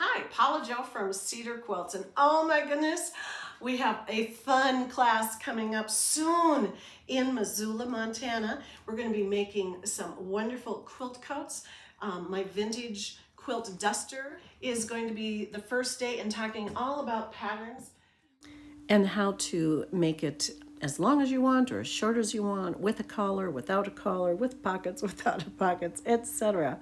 Hi, PaolaJo from Cedar Quilts, and oh my goodness, we have a fun class coming up soon in Missoula, Montana. We're going to be making some wonderful quilt coats. My vintage quilt duster is going to be the first day and talking all about patterns and how to make it as long as you want or as short as you want, with a collar, without a collar, with pockets, without pockets, etc.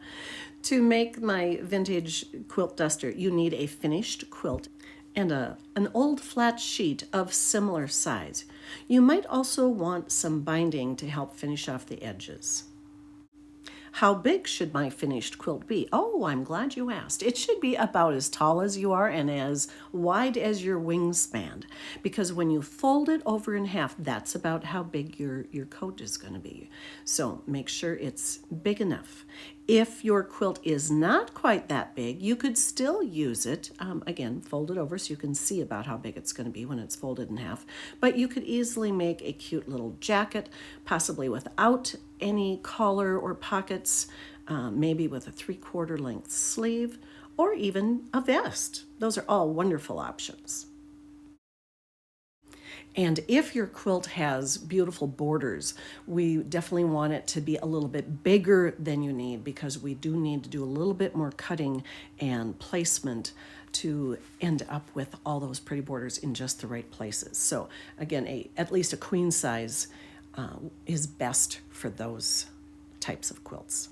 To make my vintage quilt duster, you need a finished quilt and an old flat sheet of similar size. You might also want some binding to help finish off the edges. How big should my finished quilt be? Oh, I'm glad you asked. It should be about as tall as you are and as wide as your wingspan, because when you fold it over in half, that's about how big your coat is going to be. So make sure it's big enough. If your quilt is not quite that big, you could still use it. Again, fold it over so you can see about how big it's going to be when it's folded in half. But you could easily make a cute little jacket, possibly without any collar or pockets, maybe with a 3/4 length sleeve, or even a vest. Those are all wonderful options. And if your quilt has beautiful borders, we definitely want it to be a little bit bigger than you need, because we do need to do a little bit more cutting and placement to end up with all those pretty borders in just the right places. So again, at least a queen size is best for those types of quilts.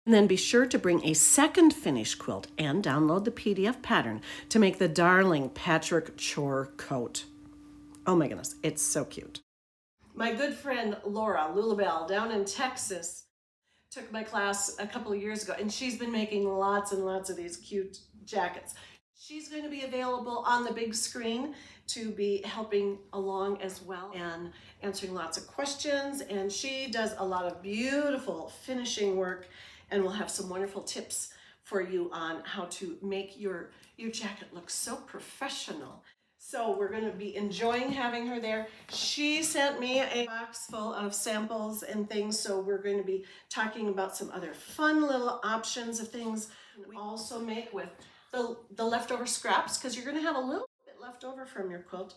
And then be sure to bring a second finished quilt and download the PDF pattern to make the darling patchwork chore coat. Oh my goodness, it's so cute. My good friend Laura Lulabelle down in Texas took my class a couple of years ago, and she's been making lots and lots of these cute jackets. She's going to be available on the big screen to be helping along as well and answering lots of questions. And she does a lot of beautiful finishing work, and we'll have some wonderful tips for you on how to make your jacket look so professional. So we're going to be enjoying having her there. She sent me a box full of samples and things, so we're going to be talking about some other fun little options of things we also make with the leftover scraps, because you're going to have a little bit left over from your quilt.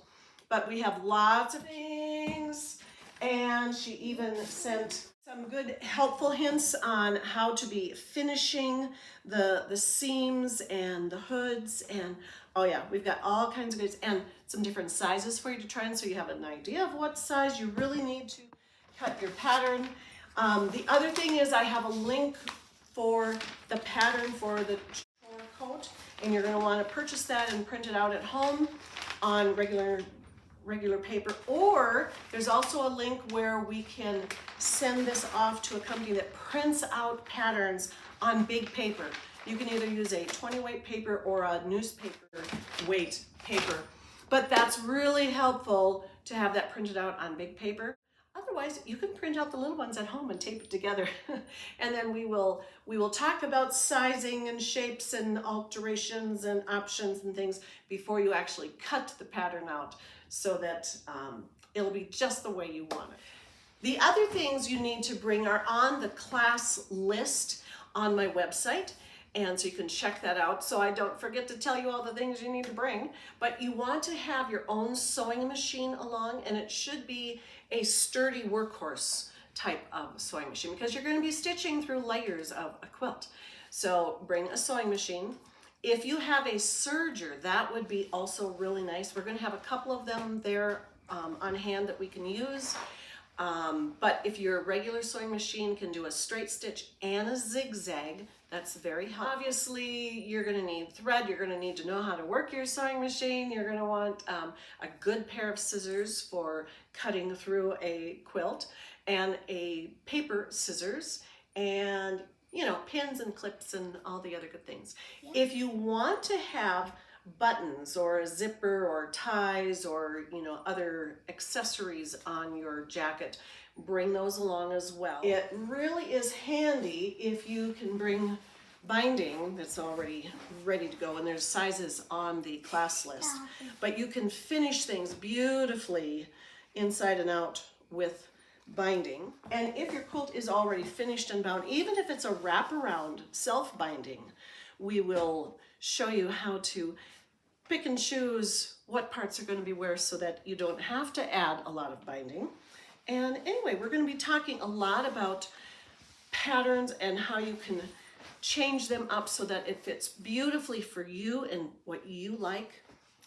But we have lots of things, and she even sent some good helpful hints on how to be finishing the seams and the hoods, and oh yeah, we've got all kinds of goods and some different sizes for you to try on, so you have an idea of what size you really need to cut your pattern. The other thing is I have a link for the pattern for the chore coat, and you're going to want to purchase that and print it out at home on regular paper, or there's also a link where we can send this off to a company that prints out patterns on big paper. You can either use a 20 weight paper or a newspaper weight paper, but that's really helpful to have that printed out on big paper. Otherwise, you can print out the little ones at home and tape it together. And then we will talk about sizing and shapes and alterations and options and things before you actually cut the pattern out, so that it'll be just the way you want it. The other things you need to bring are on the class list on my website, and so you can check that out, so I don't forget to tell you all the things you need to bring. But you want to have your own sewing machine along, and it should be a sturdy workhorse type of sewing machine, because you're going to be stitching through layers of a quilt. So bring a sewing machine. If you have a serger, that would be also really nice. We're going to have a couple of them there on hand that we can use. But if your regular sewing machine can do a straight stitch and a zigzag, that's very helpful. Obviously, you're going to need thread. You're going to need to know how to work your sewing machine. You're going to want a good pair of scissors for cutting through a quilt, and a paper scissors, and pins and clips and all the other good things. Yeah. If you want to have buttons or a zipper or ties or other accessories on your jacket, bring those along as well. It really is handy if you can bring binding that's already ready to go, and there's sizes on the class list, but you can finish things beautifully inside and out with binding. And if your quilt is already finished and bound, even if it's a wraparound self-binding, We will show you how to pick and choose what parts are going to be where so that you don't have to add a lot of binding. And anyway, we're going to be talking a lot about patterns and how you can change them up so that it fits beautifully for you and what you like.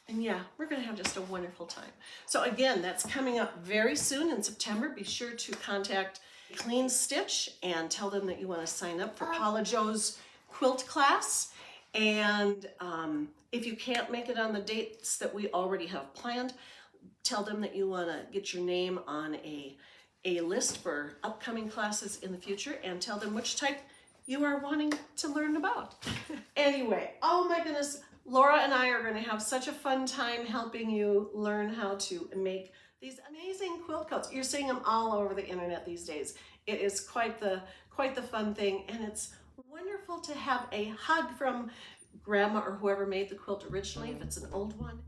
And yeah, we're going to have just a wonderful time. So again, that's coming up very soon in September. Be sure to contact Clean Stitch and tell them that you want to sign up for PaolaJo's quilt class. And if you can't make it on the dates that we already have planned, tell them that you want to get your name on a list for upcoming classes in the future, and tell them which type you are wanting to learn about. Anyway, oh my goodness, Laura and I are going to have such a fun time helping you learn how to make these amazing quilt coats. You're seeing them all over the internet these days. It is quite the fun thing, and it's wonderful to have a hug from grandma or whoever made the quilt originally, if it's an old one.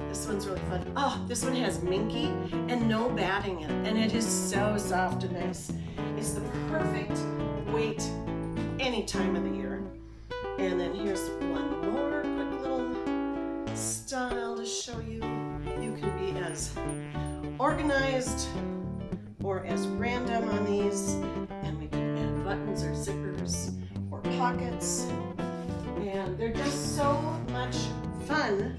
This one's really fun. Oh, this one has minky and no batting in it, and it is so soft and nice. It's the perfect weight any time of the year. And then here's one more quick little style to show you. You can be as organized or as random on these, and we can add buttons or zippers or pockets, and they're just so much fun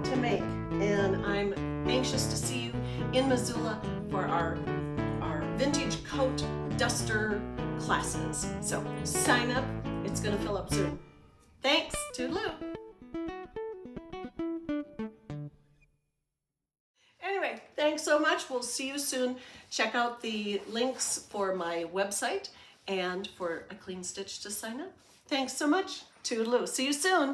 to make. And I'm anxious to see you in Missoula for our vintage coat duster classes. So sign up, it's gonna fill up soon. Thanks, toodaloo. Anyway, thanks so much. We'll see you soon. Check out the links for my website and for a Clean Stitch to sign up. Thanks so much. Toodaloo. See you soon.